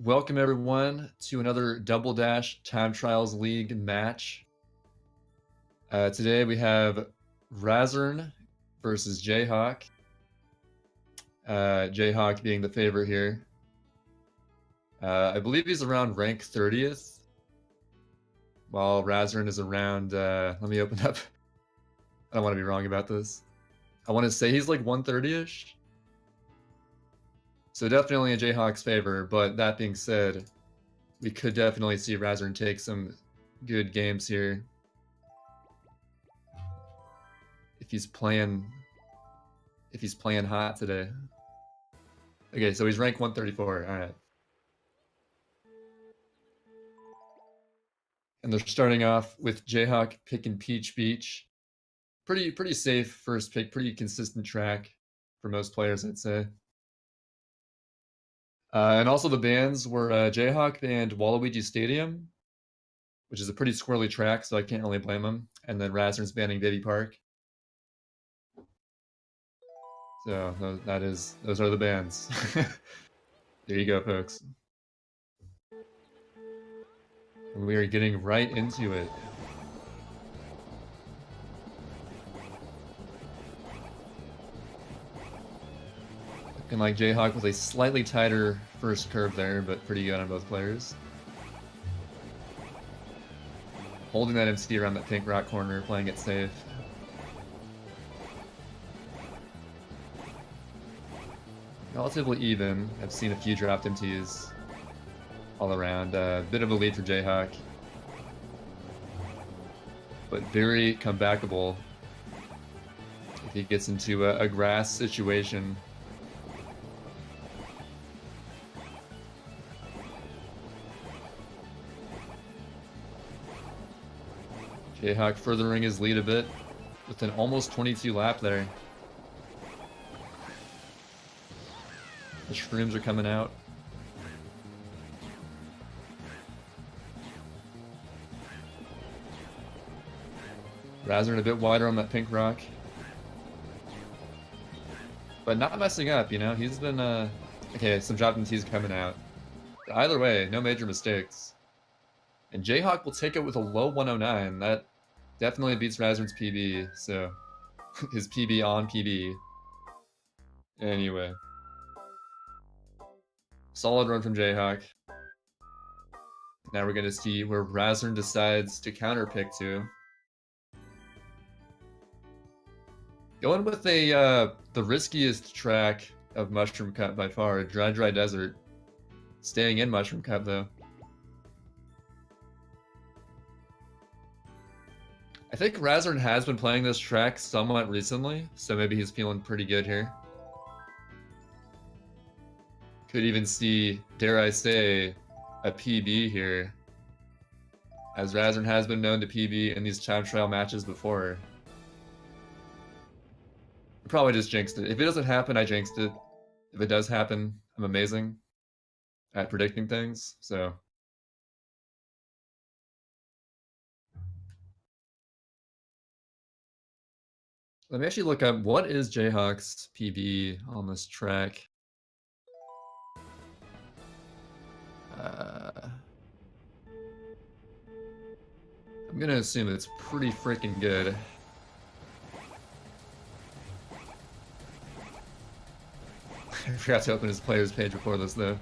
Welcome everyone to another Double Dash Time Trials League match. Today we have Razern versus JHawk. JHawk being the favorite here. I believe he's around rank 30th, while Razern is around, let me open up. I don't want to be wrong about this. I want to say he's like 130-ish. So definitely in JHawk's favor, but that being said, we could definitely see Razern take some good games here. If he's playing hot today. Okay, so he's rank 134, alright. And they're starting off with JHawk picking Peach Beach. Pretty safe first pick, pretty consistent track for most players, I'd say. And also the bans were JHawk banned Waluigi Stadium, which is a pretty squirrely track, so I can't really blame him. And then Razern's banning Baby Park. So those are the bans. There you go, folks. And we are getting right into it. Looking like JHawk with a slightly tighter first curve there, but pretty good on both players. Holding that MC around that pink rock corner, playing it safe. Relatively even. I've seen a few dropped MTs all around. Bit of a lead for JHawk, but very comebackable if he gets into a grass situation. JHawk furthering his lead a bit with an almost 22 lap there. The shrooms are coming out. Razern a bit wider on that pink rock. But not messing up, you know? He's been, okay, some drop MTs coming out. But either way, no major mistakes. And JHawk will take it with a low 109. That definitely beats Razern's PB, so his PB on PB. Anyway. Solid run from JHawk. Now we're gonna see where Razern decides to counterpick to. Going with the riskiest track of Mushroom Cut by far, Dry Desert. Staying in Mushroom Cut though. I think Razern has been playing this track somewhat recently, so maybe he's feeling pretty good here. Could even see, dare I say, a PB here, as Razern has been known to PB in these time trial matches before. I probably just jinxed it. If it doesn't happen, I jinxed it. If it does happen, I'm amazing at predicting things, so. Let me actually look up, what is JHawk's PB on this track? I'm gonna assume it's pretty freaking good. I forgot to open his players page before this though.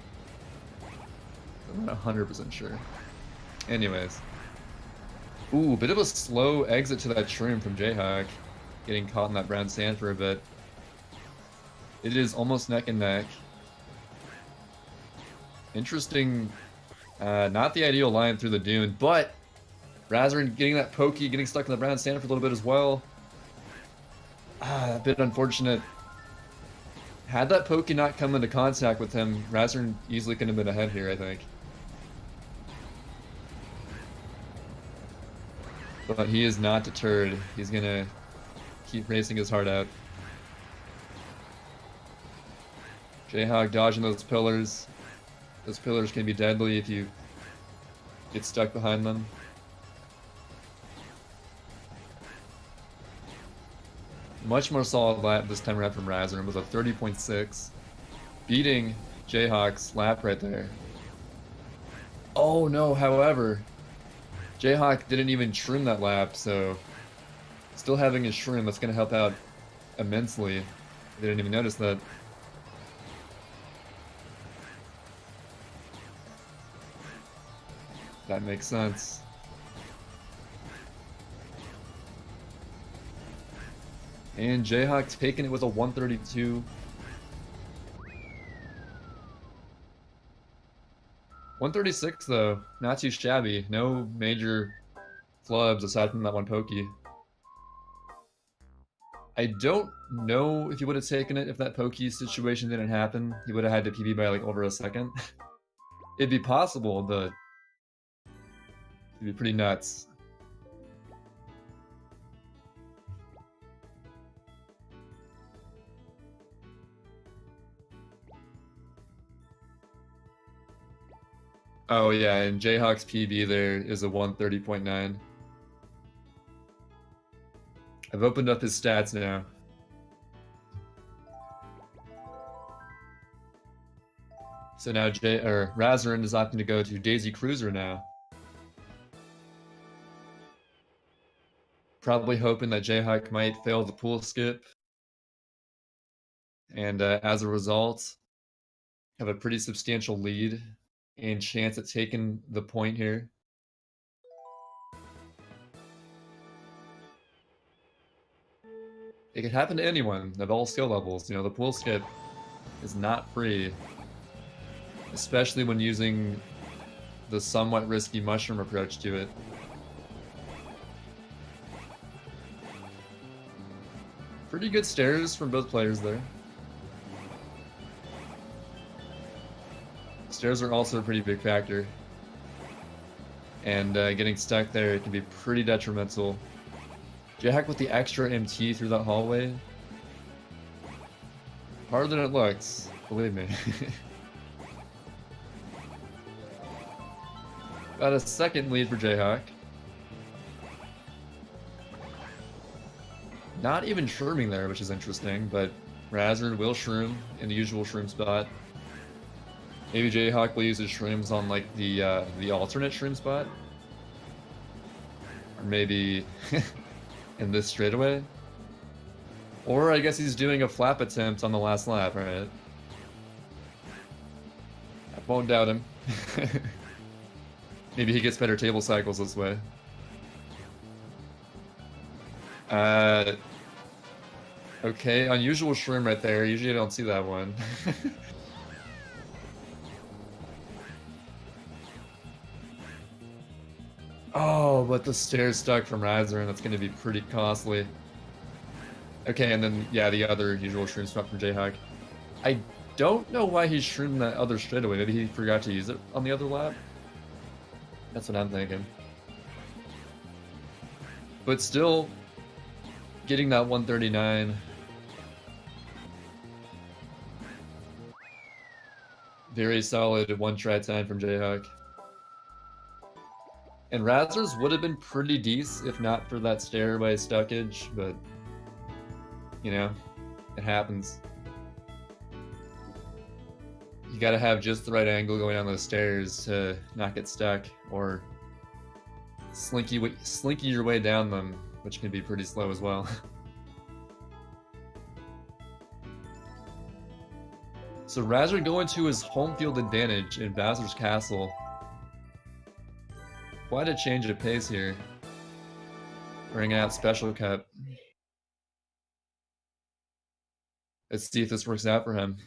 I'm not 100% sure. Anyways. Ooh, bit of a slow exit to that shroom from JHawk. Getting caught in that brown sand for a bit. It is almost neck and neck. Interesting, not the ideal line through the dune, but Razern getting that pokey, getting stuck in the brown sand for a little bit as well. A bit unfortunate. Had that pokey not come into contact with him, Razern easily could have been ahead here, I think. But he is not deterred. He's gonna keep racing his heart out. JHawk dodging those pillars. Those pillars can be deadly if you get stuck behind them. Much more solid lap this time around from Razern with a 30.6, beating JHawk's lap right there. Oh no, however, JHawk didn't even shroom that lap, so still having his shroom, that's going to help out immensely. They didn't even notice that. That makes sense. And JHawk taking it with a 132. 136 though, not too shabby. No major flubs aside from that one pokey. I don't know if he would have taken it if that pokey situation didn't happen. He would have had to PB by like over a second. It'd be possible, but it'd be pretty nuts. Oh yeah, and JHawk's PB there is a 130.9. I've opened up his stats now. So now Razern is opting to go to Daisy Cruiser now. Probably hoping that JHawk might fail the pool skip. And as a result, have a pretty substantial lead and chance at taking the point here. It could happen to anyone of all skill levels. You know, the pool skip is not free, especially when using the somewhat risky mushroom approach to it. Pretty good stairs from both players there. Stairs are also a pretty big factor. And getting stuck there can be pretty detrimental. JHawk with the extra MT through that hallway. Harder than it looks, believe me. Got a second lead for JHawk. Not even shrooming there, which is interesting, but Razern will shroom in the usual shroom spot. Maybe JHawk will use his shrooms on like the alternate shroom spot. Or maybe in this straightaway. Or I guess he's doing a flap attempt on the last lap, right? I won't doubt him. Maybe he gets better table cycles this way. Okay, unusual shroom right there. Usually I don't see that one. Oh, but the stairs stuck from Razern. That's going to be pretty costly. Okay, and then, yeah, the other usual shroom spot from JHawk. I don't know why he shroomed that other straightaway. Maybe he forgot to use it on the other lap? That's what I'm thinking. But still, getting that 139. Very solid one-try time from JHawk. And Razern's would have been pretty decent if not for that stairway stuckage, but, you know, it happens. You gotta have just the right angle going down those stairs to not get stuck, or slinky your way down them, which can be pretty slow as well. So Razern going to his home field advantage in Bowser's Castle. Quite a change of pace here. Bringing out Special Cup. Let's see if this works out for him.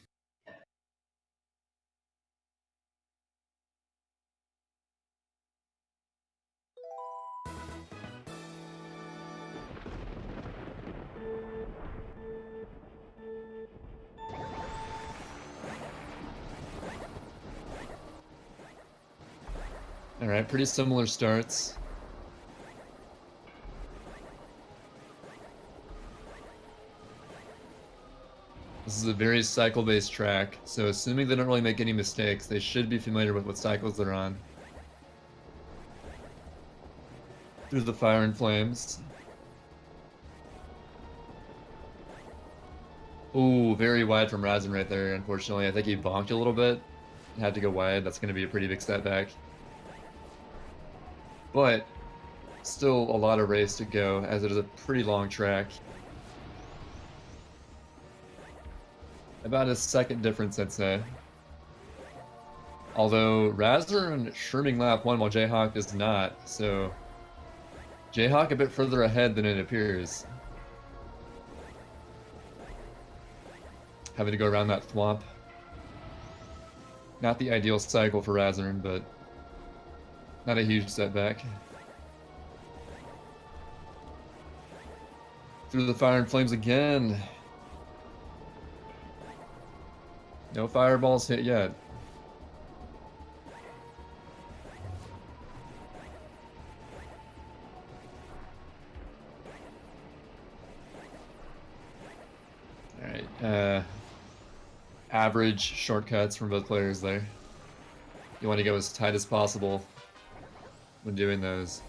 Alright, pretty similar starts. This is a very cycle-based track, so assuming they don't really make any mistakes, they should be familiar with what cycles they're on. Through the fire and flames. Ooh, very wide from Razern right there, unfortunately. I think he bonked a little bit. Had to go wide. That's going to be a pretty big setback. but still a lot of race to go, as it is a pretty long track. About a second difference, I'd say. Although Razern shrimming lap 1 while JHawk does not, so JHawk a bit further ahead than it appears. Having to go around that thwomp. Not the ideal cycle for Razern, but not a huge setback. Through the fire and flames again. No fireballs hit yet. Alright, average shortcuts from both players there. You want to go as tight as possible when doing those.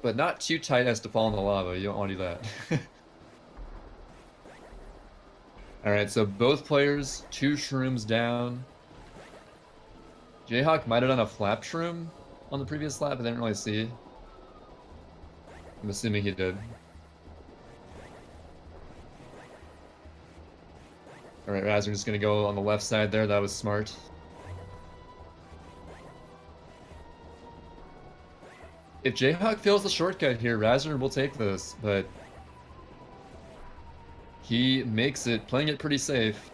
But not too tight as to fall in the lava, you don't want to do that. Alright, so both players, 2 shrooms down. JHawk might have done a flap shroom on the previous lap, but I didn't really see. I'm assuming he did. Alright, Razern just gonna go on the left side there, that was smart. If JHawk fails the shortcut here, Razern will take this, but he makes it, playing it pretty safe.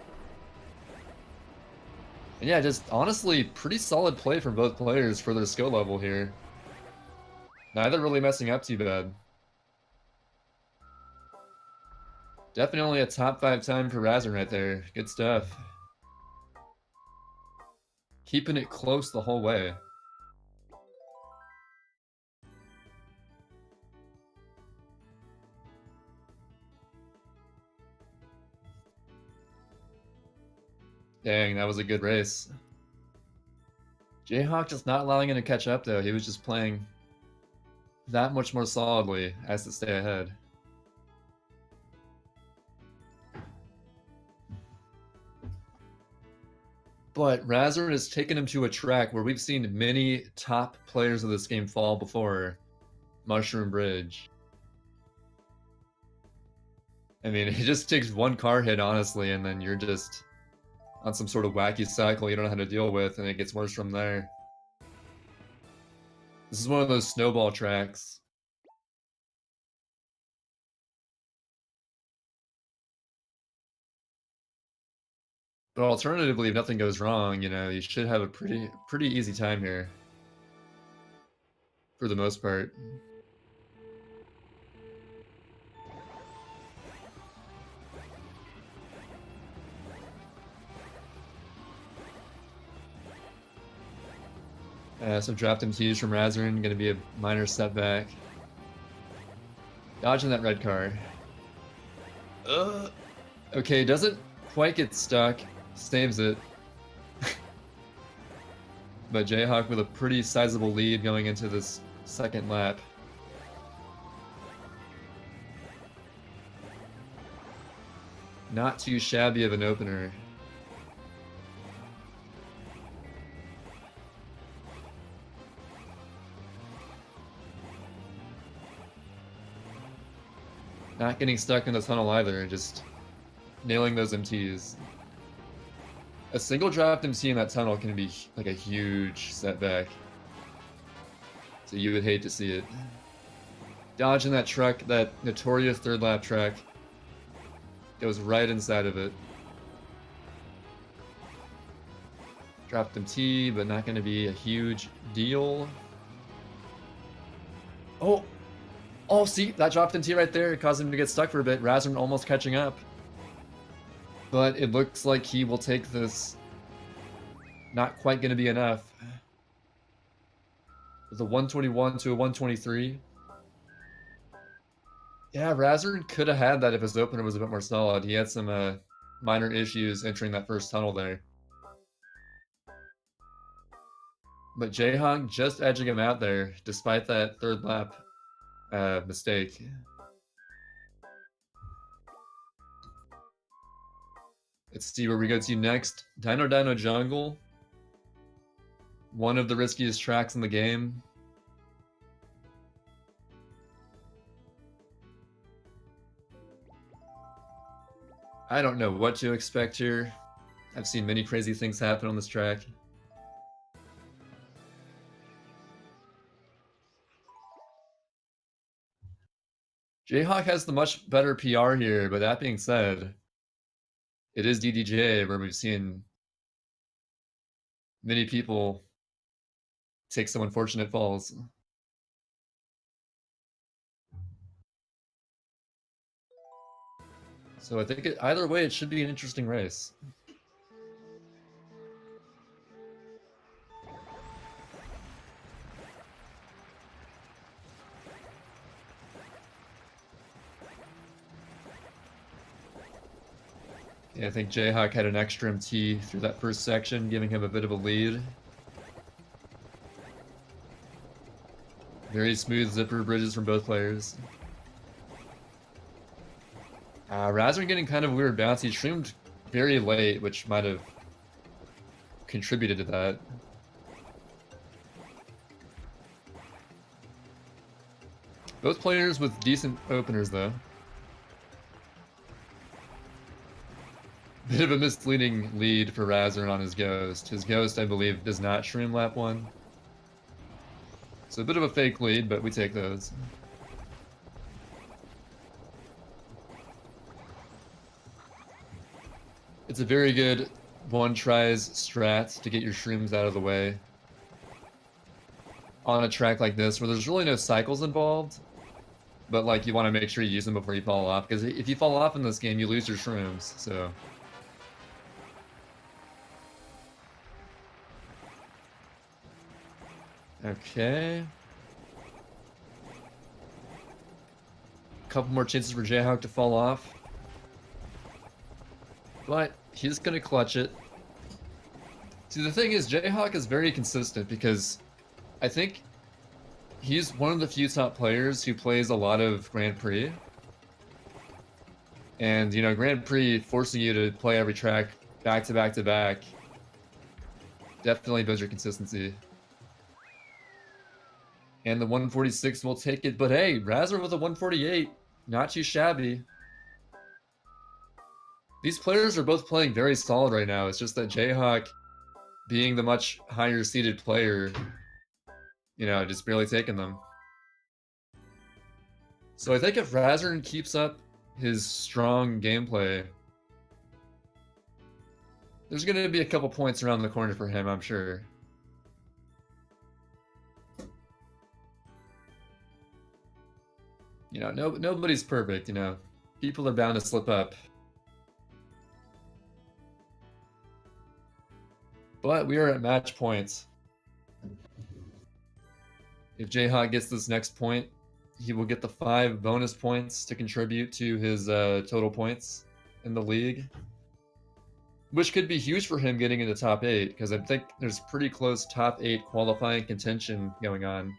And yeah, just honestly, pretty solid play from both players for their skill level here. Neither really messing up too bad. Definitely a top 5 time for Razern right there. Good stuff. Keeping it close the whole way. Dang, that was a good race. JHawk just not allowing him to catch up though. He was just playing that much more solidly as to stay ahead. But Razern has taken him to a track where we've seen many top players of this game fall before. Mushroom Bridge. I mean, it just takes one car hit, honestly, and then you're just on some sort of wacky cycle you don't know how to deal with, and it gets worse from there. This is one of those snowball tracks. But alternatively, if nothing goes wrong, you know, you should have a pretty easy time here. For the most part. Some dropped MTs from Razern, gonna be a minor setback. Dodging that red car. Okay, doesn't quite get stuck. Saves it. But JHawk with a pretty sizable lead going into this second lap. Not too shabby of an opener. Not getting stuck in the tunnel either, just nailing those MTs. A single dropped MC in that tunnel can be like a huge setback. So you would hate to see it. Dodging that truck, that notorious third lap truck. Goes right inside of it. Dropped MT, but not going to be a huge deal. Oh! Oh, see, that dropped MT right there. It caused him to get stuck for a bit. Razern almost catching up. But it looks like he will take this. Not quite going to be enough. With a 121 to a 123. Yeah, Razern could have had that if his opener was a bit more solid. He had some minor issues entering that first tunnel there. But JHawk just edging him out there, despite that third lap mistake. Let's see where we go to next. Dino Dino Jungle. One of the riskiest tracks in the game. I don't know what to expect here. I've seen many crazy things happen on this track. JHawk has the much better PR here, but that being said, it is DDJ where we've seen many people take some unfortunate falls. So I think either way, it should be an interesting race. Yeah, I think JHawk had an extra MT through that first section, giving him a bit of a lead. Very smooth zipper bridges from both players. Razern getting kind of weird bounce. He trimmed very late, which might have contributed to that. Both players with decent openers, though. Bit of a misleading lead for Razern on his Ghost. His Ghost, I believe, does not shroom lap 1. So a bit of a fake lead, but we take those. It's a very good one-tries strat to get your shrooms out of the way on a track like this where there's really no cycles involved, but like you want to make sure you use them before you fall off, because if you fall off in this game, you lose your shrooms, so... Okay. Couple more chances for JHawk to fall off. But he's gonna clutch it. See, the thing is, JHawk is very consistent because I think he's one of the few top players who plays a lot of Grand Prix. And, you know, Grand Prix forcing you to play every track back to back to back definitely builds your consistency. And the 146 will take it, but hey, Razern with a 148, not too shabby. These players are both playing very solid right now. It's just that JHawk, being the much higher seeded player, you know, just barely taking them. So I think if Razern keeps up his strong gameplay, there's going to be a couple points around the corner for him, I'm sure. You know, nobody's perfect, you know. People are bound to slip up. But we are at match points. If JHawk gets this next point, he will get the 5 bonus points to contribute to his total points in the league. Which could be huge for him getting into top 8, because I think there's pretty close top 8 qualifying contention going on.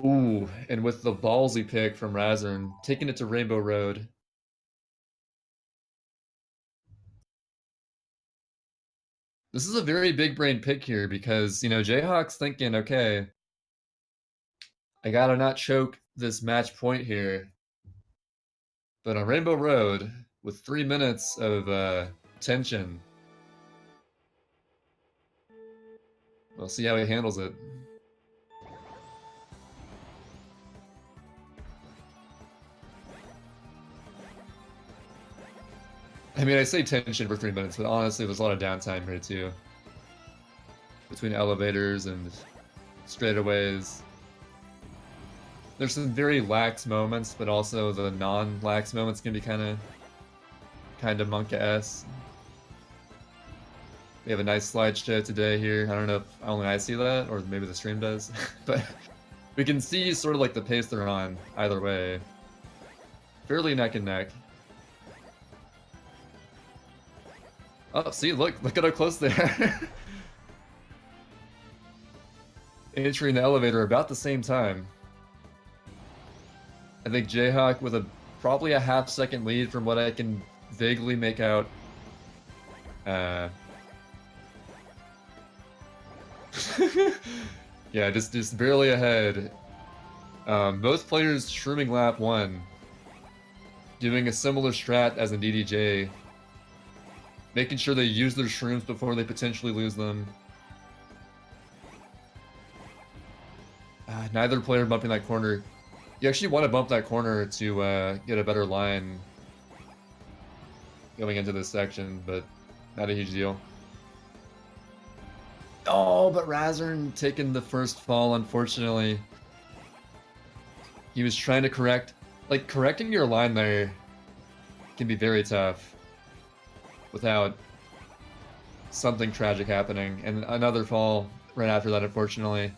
Ooh, and with the ballsy pick from Razern, taking it to Rainbow Road. This is a very big brain pick here because, you know, JHawk's thinking, okay, I gotta not choke this match point here. But on Rainbow Road, with 3 minutes of tension, we'll see how he handles it. I mean, I say tension for 3 minutes, but honestly, there's a lot of downtime here too. Between elevators and straightaways. There's some very lax moments, but also the non-lax moments can be kind of monk-ass. We have a nice slideshow today here. I don't know if only I see that, or maybe the stream does, but we can see sort of like the pace they're on either way. Fairly neck and neck. Oh, see, look at how close they are. Entering the elevator about the same time. I think JHawk with probably a half-second lead from what I can vaguely make out. Yeah, just barely ahead. Both players shrooming lap 1. doing a similar strat as in DDJ, making sure they use their shrooms before they potentially lose them. Neither player bumping that corner. You actually want to bump that corner to get a better line going into this section, but not a huge deal. Oh, but Razern taking the first fall, unfortunately. He was trying to correct... Like, correcting your line there can be very tough without something tragic happening. And another fall right after that, unfortunately.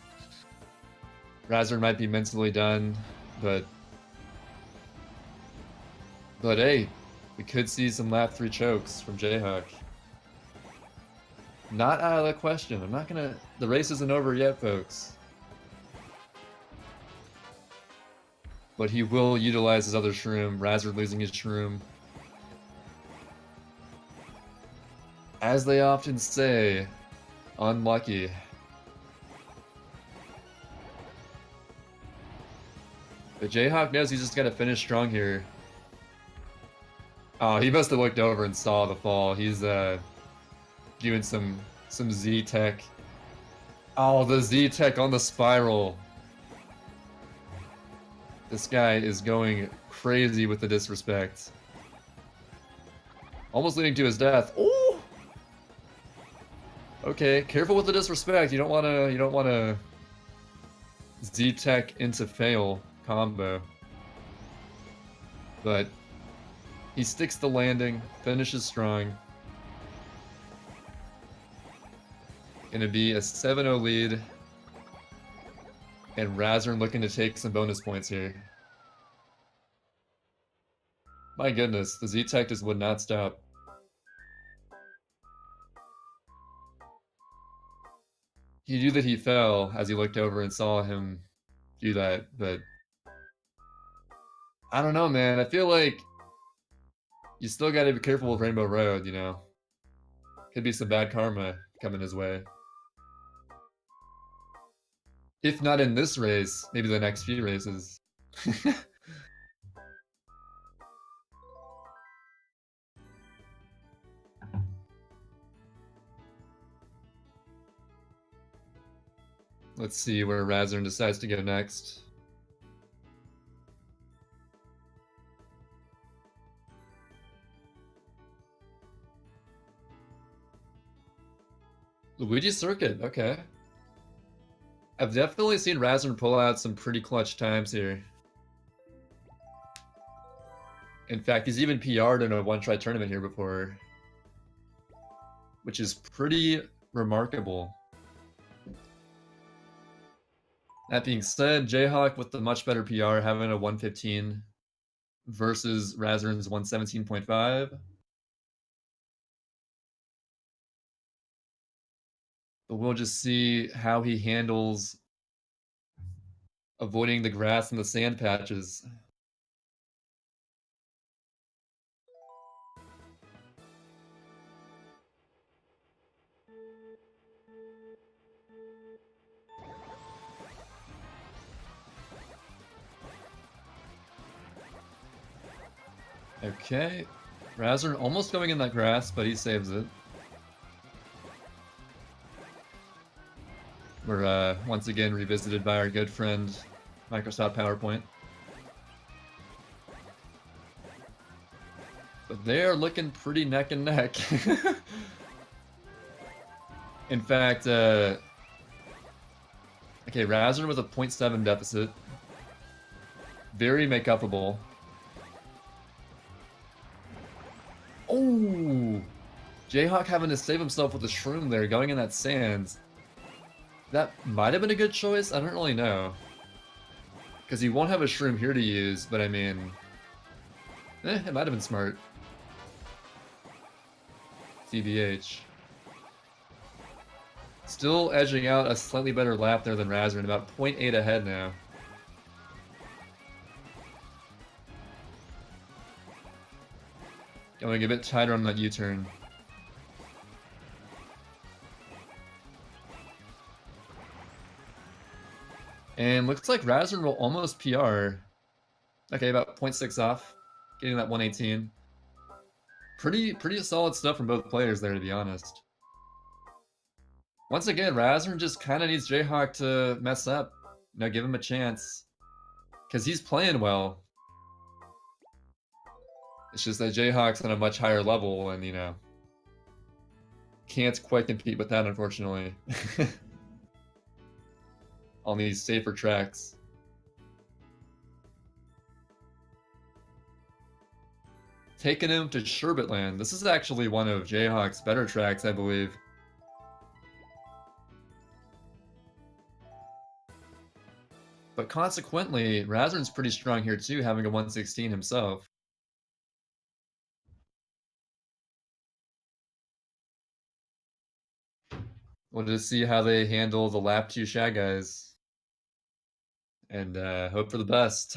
Razern might be mentally done, but hey, we could see some lap 3 chokes from JHawk. Not out of the question. I'm not gonna... The race isn't over yet, folks. But he will utilize his other shroom. Razern losing his shroom. As they often say, unlucky. But JHawk knows he's just got to finish strong here. Oh, he must have looked over and saw the fall. He's doing some Z-Tech. Oh, the Z-Tech on the spiral. This guy is going crazy with the disrespect. Almost leading to his death. Ooh! Okay, careful with the disrespect. You don't wanna Z-Tech into fail combo. But he sticks the landing, finishes strong. Gonna be a 7-0 lead. And Razern looking to take some bonus points here. My goodness, the Z-Tech just would not stop. He knew that he fell as he looked over and saw him do that, but... I don't know, man. I feel like you still gotta be careful with Rainbow Road, you know? Could be some bad karma coming his way. If not in this race, maybe the next few races. Let's see where Razern decides to go next. Luigi Circuit, okay. I've definitely seen Razern pull out some pretty clutch times here. In fact, he's even PR'd in a one-try tournament here before. Which is pretty remarkable. That being said, JHawk with the much better PR, having a 115 versus Razern's 117.5. But we'll just see how he handles avoiding the grass and the sand patches. Okay, Razern almost going in that grass, but he saves it. We're once again revisited by our good friend Microsoft PowerPoint. But they're looking pretty neck and neck. In fact, okay, Razern with a 0.7 deficit. Very make-upable. Oh! JHawk having to save himself with a shroom there, going in that sand. That might have been a good choice, I don't really know. Because he won't have a shroom here to use, but I mean... it might have been smart. TBH. Still edging out a slightly better lap there than Razern, about 0.8 ahead now. Going a bit tighter on that U-turn. And looks like Razern will almost PR. Okay, about 0.6 off. getting that 118. Pretty solid stuff from both players there, to be honest. Once again, Razern just kind of needs JHawk to mess up. You know, give him a chance. Because he's playing well. It's just that JHawk's on a much higher level and, you know, can't quite compete with that, unfortunately. On these safer tracks. Taking him to Sherbetland. This is actually one of JHawk's better tracks, I believe. But consequently, Razern's pretty strong here too, having a 116 himself. We'll just see how they handle the lap 2 Shag guys. And hope for the best.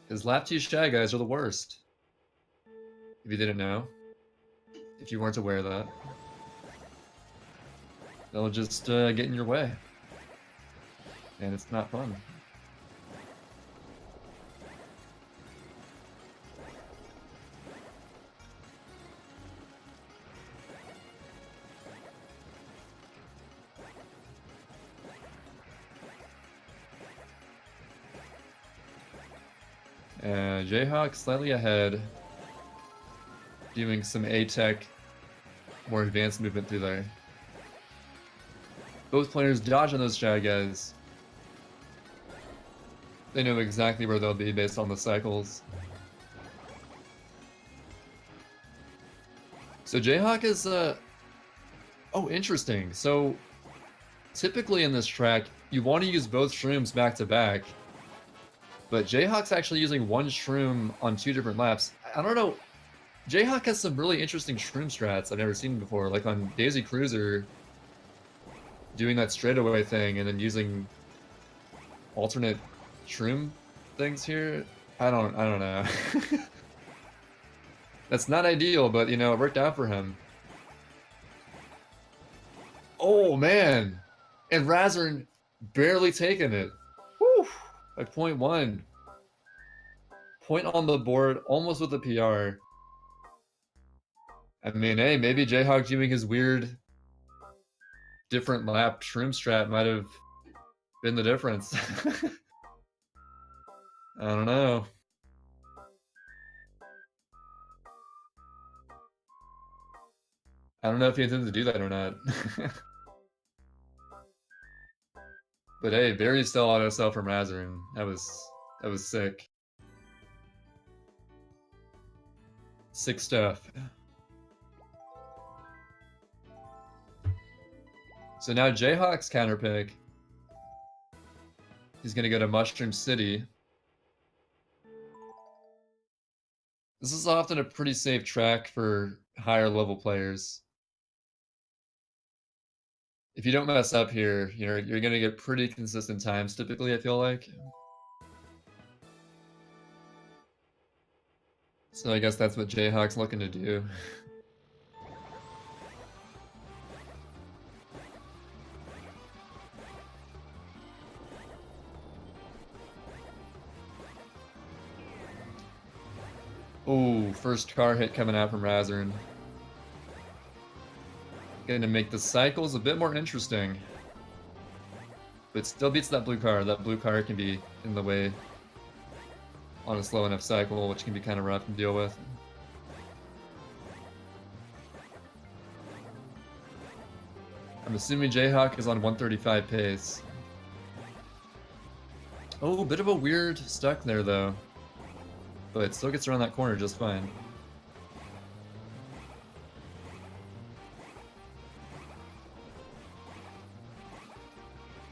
Because lap 2 Shag guys are the worst. If you didn't know. If you weren't aware of that. They'll just get in your way. And it's not fun. JHawk slightly ahead, doing some A-Tech, more advanced movement through there. Both players dodging those Shag guys. They know exactly where they'll be based on the cycles. So JHawk is, oh, interesting. So, typically in this track, you want to use both shrooms back to back. But JHawk's actually using one shroom on 2 different laps. I don't know. JHawk has some really interesting shroom strats I've never seen before. Like on Daisy Cruiser, doing that straightaway thing and then using alternate shroom things here. I don't know. That's not ideal, but you know, it worked out for him. Oh man! And Razern barely taking it. Whew! By 0.1. Point on the board, almost with a PR. I mean, hey, maybe JHawk doing his weird different lap shroom strat might have been the difference. I don't know. I don't know if he intended to do that or not. But hey, very still auto sell from Razern. That was sick. Sick stuff. So now JHawk's counter pick. He's gonna go to Mushroom City. This is often a pretty safe track for higher level players. If you don't mess up here, you're gonna get pretty consistent times typically, I feel like. So I guess that's what JHawk's looking to do. Oh, first car hit coming out from Razern. Going to make the cycles a bit more interesting. But still beats that blue car. That blue car can be in the way on a slow enough cycle, which can be kind of rough to deal with. I'm assuming JHawk is on 135 pace. Oh, a bit of a weird stuck there though. But still gets around that corner just fine.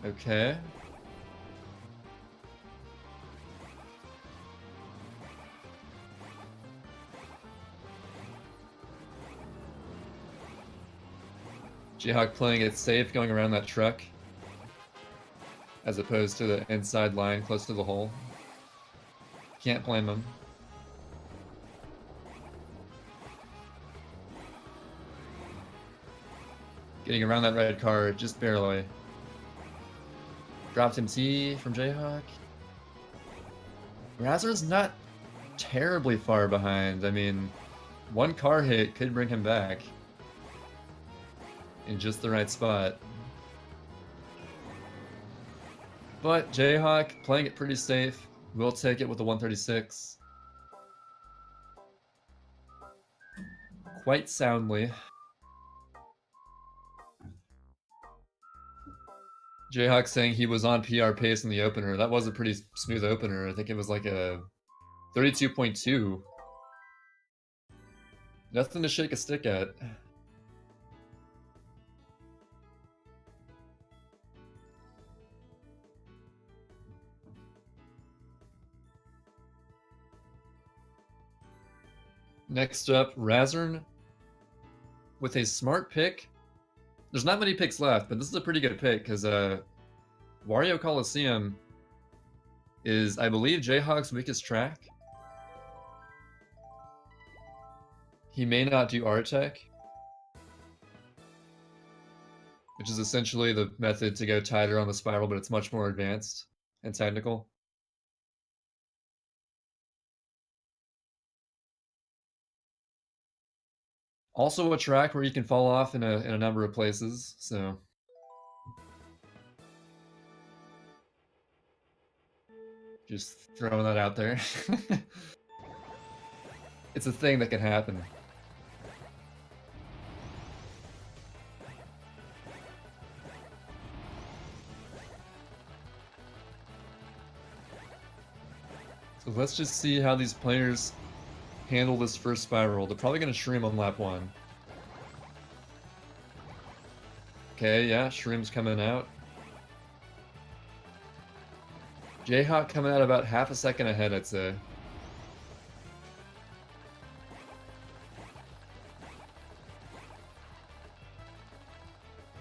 Okay. JHawk playing it safe, going around that truck, as opposed to the inside line close to the hole. Can't blame him. Getting around that red car, just barely. Dropped him T from JHawk. Razern's not terribly far behind. I mean, one car hit could bring him back in just the right spot. But JHawk playing it pretty safe. We'll take it with the 136. Quite soundly. JHawk saying he was on PR pace in the opener. That was a pretty smooth opener. I think it was like a 32.2. Nothing to shake a stick at. Next up, Razern with a smart pick. There's not many picks left, but this is a pretty good pick because Wario Coliseum is, I believe, JHawk's weakest track. He may not do R-Tech, which is essentially the method to go tighter on the spiral, but it's much more advanced and technical. Also a track where you can fall off in a number of places, so... Just throwing that out there. It's a thing that can happen. So let's just see how these players handle this first spiral. They're probably going to shroom on lap 1. Okay, yeah, shroom's coming out. JHawk coming out about half a second ahead, I'd say.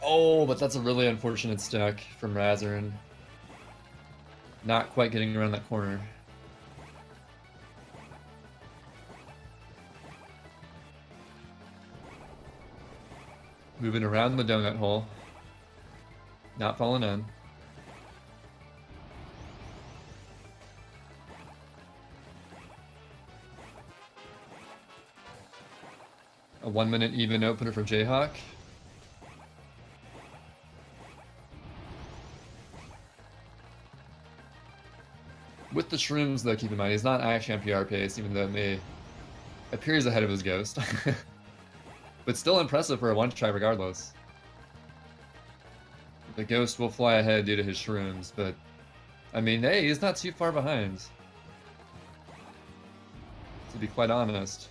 Oh, but that's a really unfortunate stuck from Razern. Not quite getting around that corner. Moving around the donut hole. Not falling in. A 1 minute even opener from JHawk. With the shrooms, though, keep in mind, he's not actually on PR pace, even though it may appears ahead of his ghost. But still impressive for a one-try regardless. The ghost will fly ahead due to his shrooms, but I mean, hey, he's not too far behind. To be quite honest.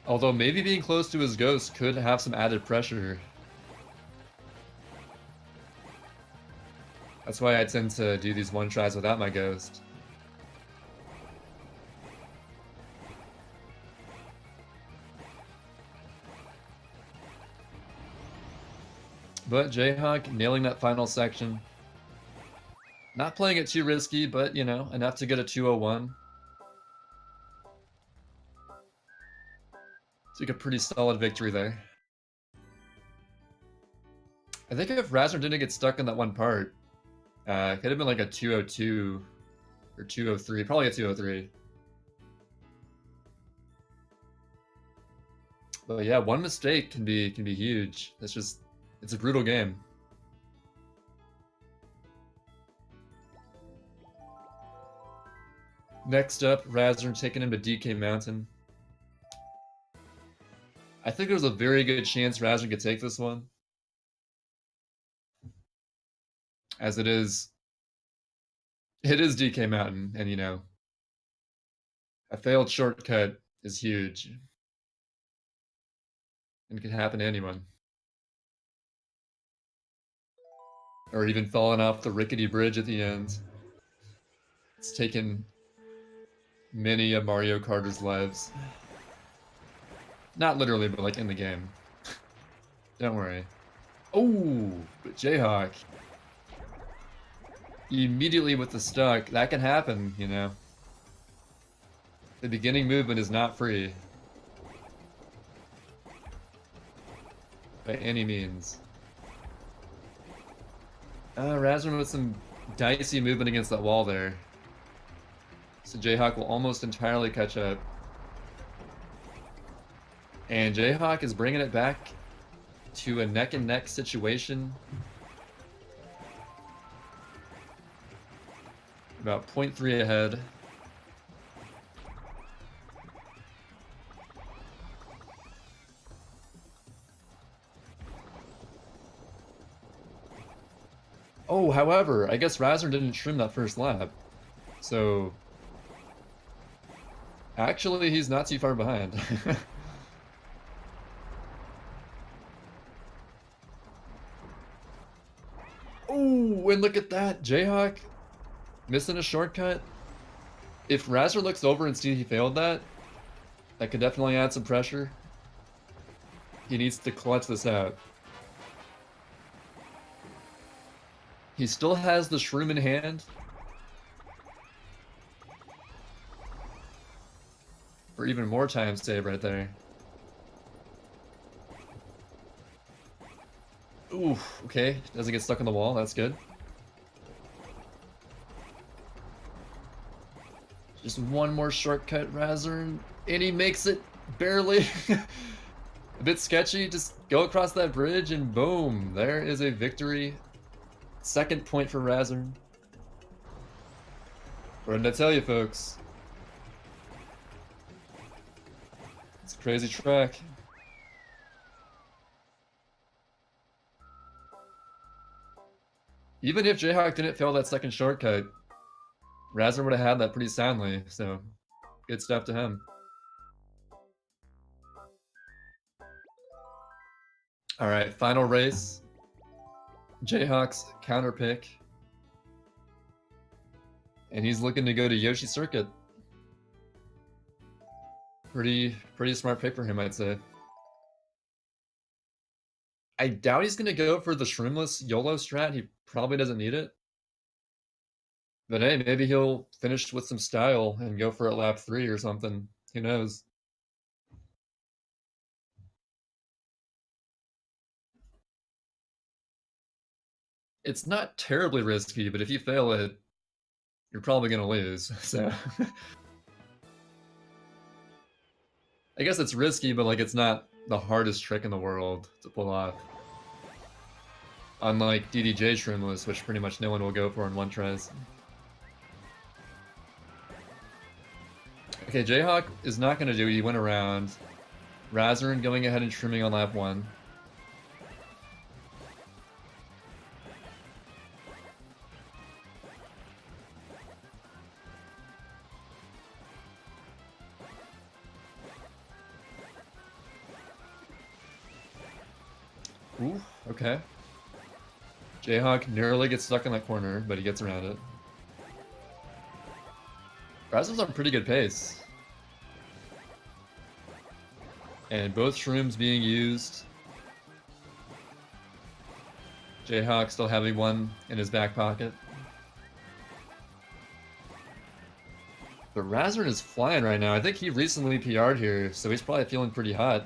Although maybe being close to his ghost could have some added pressure. That's why I tend to do these one-tries without my ghost. But JHawk nailing that final section. Not playing it too risky, but, you know, enough to get a 201. Took a pretty solid victory there. I think if Razern didn't get stuck in that one part, it could have been like a 202 or 203, probably a 203. But yeah, one mistake can be huge. It's a brutal game. Next up, Razern taking him to DK Mountain. I think there's a very good chance Razern could take this one. As it is DK Mountain, and you know, a failed shortcut is huge. And it can happen to anyone. Or even falling off the rickety bridge at the end. It's taken many of Mario Karter's lives. Not literally, but like in the game. Don't worry. Oh, but JHawk. Immediately with the stuck, that can happen, you know. The beginning movement is not free. By any means. Razern with some dicey movement against that wall there. So JHawk will almost entirely catch up. And JHawk is bringing it back to a neck-and-neck situation. About 0.3 ahead. Oh, however, I guess Razern didn't trim that first lap. So actually, he's not too far behind. Oh, and look at that. JHawk missing a shortcut. If Razern looks over and sees he failed that could definitely add some pressure. He needs to clutch this out. He still has the shroom in hand. For even more time save right there. Ooh, okay. Doesn't get stuck on the wall. That's good. Just one more shortcut, Razern. And he makes it barely. A bit sketchy. Just go across that bridge and boom. There is a victory. Second point for Razern. What did I tell you, folks? It's a crazy track. Even if JHawk didn't fail that second shortcut, Razern would have had that pretty soundly, so good stuff to him. Alright, final race. JHawk's counter pick. And he's looking to go to Yoshi Circuit. Pretty smart pick for him, I'd say. I doubt he's gonna go for the shroomless YOLO strat. He probably doesn't need it. But hey, maybe he'll finish with some style and go for a lap 3 or something. Who knows? It's not terribly risky, but if you fail it, you're probably gonna lose, so... I guess it's risky, but like it's not the hardest trick in the world to pull off. Unlike DDJ Shroomless, which pretty much no one will go for in one tries. Okay, JHawk is not going to do it. He went around. Razern going ahead and trimming on lap 1. Ooh, okay. JHawk nearly gets stuck in that corner, but he gets around it. Razern's on pretty good pace. And both shrooms being used. JHawk still having one in his back pocket. But Razern is flying right now. I think he recently PR'd here, so he's probably feeling pretty hot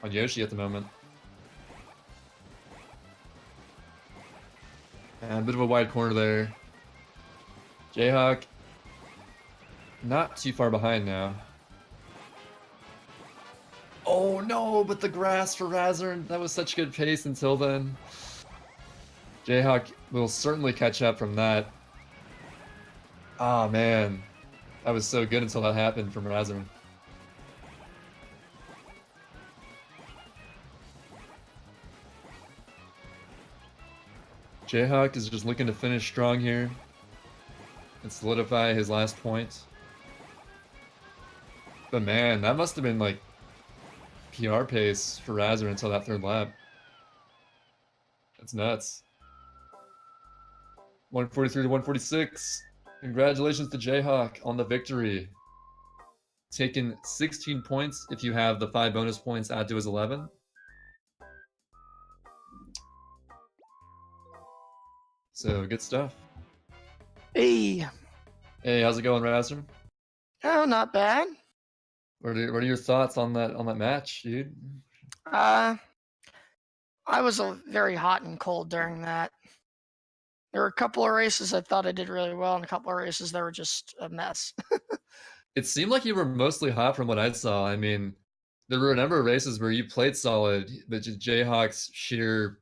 on Yoshi at the moment. And a bit of a wide corner there. JHawk not too far behind now. Oh no, but the grass for Razern. That was such good pace until then. JHawk will certainly catch up from that. Ah, man. That was so good until that happened from Razern. JHawk is just looking to finish strong here and solidify his last point. But man, that must have been like PR pace for Razern until that third lap. That's nuts. 143 to 146. Congratulations to JHawk on the victory. Taking 16 points if you have the 5 bonus points add to his 11. So, good stuff. Hey. Hey, how's it going, Razern? Oh, not bad. What are your thoughts on that match, dude? I was very hot and cold during that. There were a couple of races I thought I did really well, and a couple of races that were just a mess. It seemed like you were mostly hot from what I saw. I mean, there were a number of races where you played solid, but Jayhawk's sheer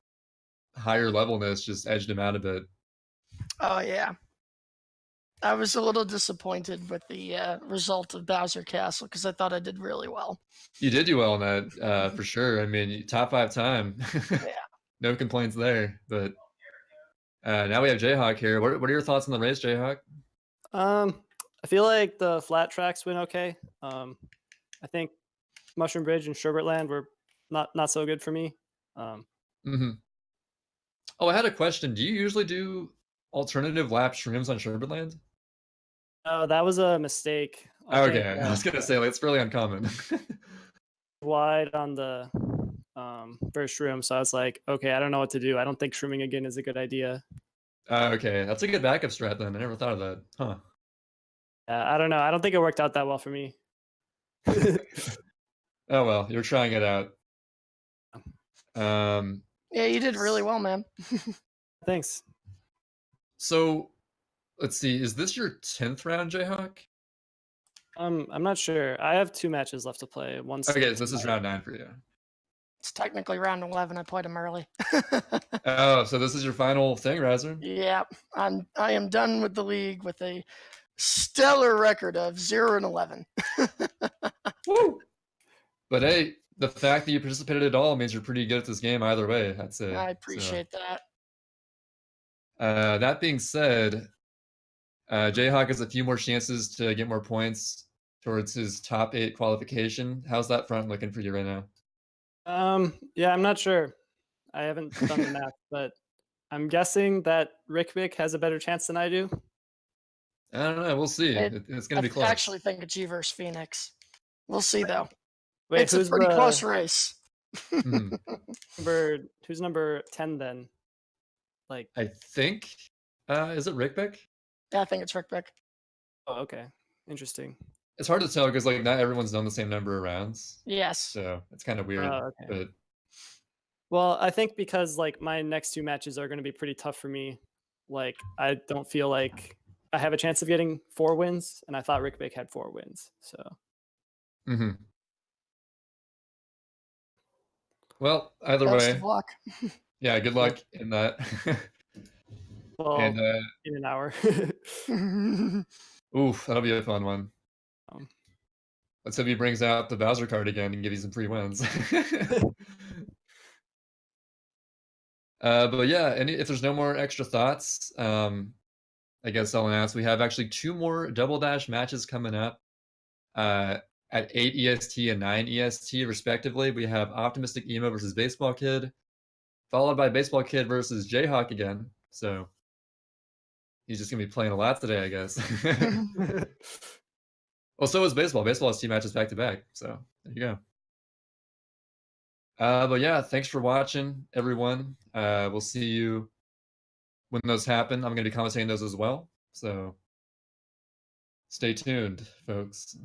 higher levelness just edged him out a bit. Oh yeah. I was a little disappointed with the result of Bowser Castle because I thought I did really well. You did do well in that, for sure. I mean, top 5 time. Yeah. No complaints there. But now we have Jayhawk here. What are your thoughts on the race, Jayhawk? I feel like the flat tracks went okay. I think Mushroom Bridge and Sherbert Land were not so good for me. Mm-hmm. Oh, I had a question. Do you usually do alternative lap shrooms on Sherbert Land? That was a mistake. Okay, I was gonna say like, it's fairly uncommon. Wide on the first shroom, so I was like, okay, I don't know what to do. I don't think shrooming again is a good idea. Okay, that's a good backup strat then. I never thought of that. Huh. I don't know. I don't think it worked out that well for me. Oh well, you're trying it out. Yeah, you did really well, man. Thanks. So, let's see. Is this your 10th round, Jayhawk? I'm not sure. I have 2 matches left to play. Okay, so this is round 9 for you. It's technically round 11. I played him early. Oh, so this is your final thing, Razern? Yeah, I am done with the league with a stellar record of 0-11. Woo! But hey, the fact that you participated at all means you're pretty good at this game either way. That's it. I appreciate that. That being said, Jayhawk has a few more chances to get more points towards his top 8 qualification. How's that front looking for you right now? Yeah, I'm not sure. I haven't done the math, but I'm guessing that Rick has a better chance than I do. I don't know. We'll see. It's going to be close. I actually think it's G versus Phoenix. We'll see, though. Wait, it's a pretty close race. Who's number 10 then? Like, I think, is it Rick? Yeah, I think it's Rick. Oh, okay. Interesting. It's hard to tell because like not everyone's done the same number of rounds. Yes. So it's kind of weird. Oh, okay. But well, I think because like my next 2 matches are going to be pretty tough for me. Like I don't feel like I have a chance of getting 4 wins, and I thought Rick had 4 wins. So. Mm-hmm. Well, either Best way. of luck. Yeah, good luck in that. Well, and, in an hour. Oof, that'll be a fun one. Let's hope he brings out the Bowser card again and give you some free wins. But yeah, if there's no more extra thoughts, I guess I'll announce we have actually 2 more Double Dash matches coming up at 8 EST and 9 EST respectively. We have Optimistic Emo versus Baseball Kid, followed by Baseball Kid versus Jayhawk again. So he's just gonna be playing a lot today, I guess. Well, so is baseball. Baseball has 2 matches back to back. So there you go. But yeah, thanks for watching, everyone. We'll see you when those happen. I'm going to be commentating those as well. So stay tuned, folks.